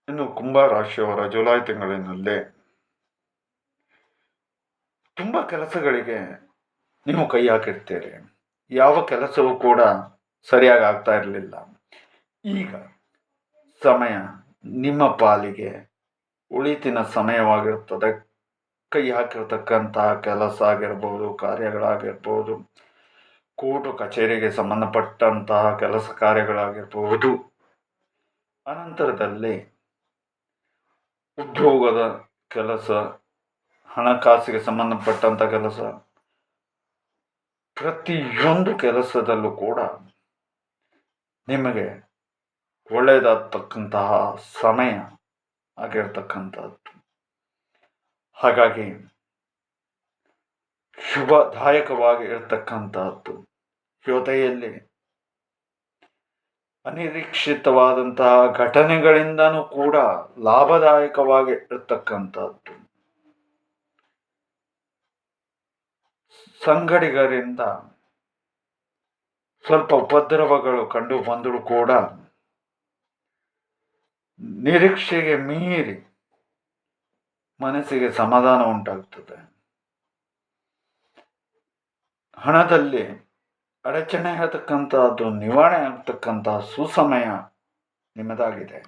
ಇನ್ನು ಕುಂಭ ರಾಶಿಯವರ ಜುಲೈ ತಿಂಗಳಿನಲ್ಲಿ ತುಂಬ ಕೆಲಸಗಳಿಗೆ ನೀವು ಕೈ ಹಾಕಿರ್ತೀರಿ. ಯಾವ ಕೆಲಸವೂ ಕೂಡ ಸರಿಯಾಗಿ ಆಗ್ತಾ ಇರಲಿಲ್ಲ. ಈಗ ಸಮಯ ನಿಮ್ಮ ಪಾಲಿಗೆ ಉಳಿತಿನ ಸಮಯವಾಗಿರುತ್ತದೆ. ಕೈ ಹಾಕಿರ್ತಕ್ಕಂತಹ ಕೆಲಸ ಆಗಿರ್ಬೋದು, ಕಾರ್ಯಗಳಾಗಿರ್ಬೋದು, ಕೋರ್ಟು ಕಚೇರಿಗೆ ಸಂಬಂಧಪಟ್ಟಂತಹ ಕೆಲಸ ಕಾರ್ಯಗಳಾಗಿರ್ಬೋದು, ಅನಂತರದಲ್ಲಿ ಉದ್ಯೋಗದ ಕೆಲಸ, ಹಣಕಾಸಿಗೆ ಸಂಬಂಧಪಟ್ಟಂಥ ಕೆಲಸ, ಪ್ರತಿಯೊಂದು ಕೆಲಸದಲ್ಲೂ ಕೂಡ ನಿಮಗೆ ಒಳ್ಳೆಯದಾಗ್ತಕ್ಕಂತಹ ಸಮಯ ಆಗಿರ್ತಕ್ಕಂಥದ್ದು. ಹಾಗಾಗಿ ಶುಭದಾಯಕವಾಗಿ ಇರತಕ್ಕಂಥದ್ದು. ಜೊತೆಯಲ್ಲಿ ಅನಿರೀಕ್ಷಿತವಾದಂತಹ ಘಟನೆಗಳಿಂದನೂ ಕೂಡ ಲಾಭದಾಯಕವಾಗಿ ಇರತಕ್ಕಂಥದ್ದು. ಸಂಗಡಿಗರಿಂದ ಸ್ವಲ್ಪ ಉಪದ್ರವಗಳು ಕಂಡು ಬಂದರೂ ಕೂಡ ನಿರೀಕ್ಷೆಗೆ ಮೀರಿ ಮನಸ್ಸಿಗೆ ಸಮಾಧಾನ ಉಂಟಾಗ್ತದೆ. ಹಣದಲ್ಲಿ ಅಡಚಣೆ ಆಗತಕ್ಕಂಥದ್ದು ನಿವಾರಣೆ ಆಗ್ತಕ್ಕಂತಹ ಸುಸಮಯ ನಿಮ್ಮದಾಗಿದೆ.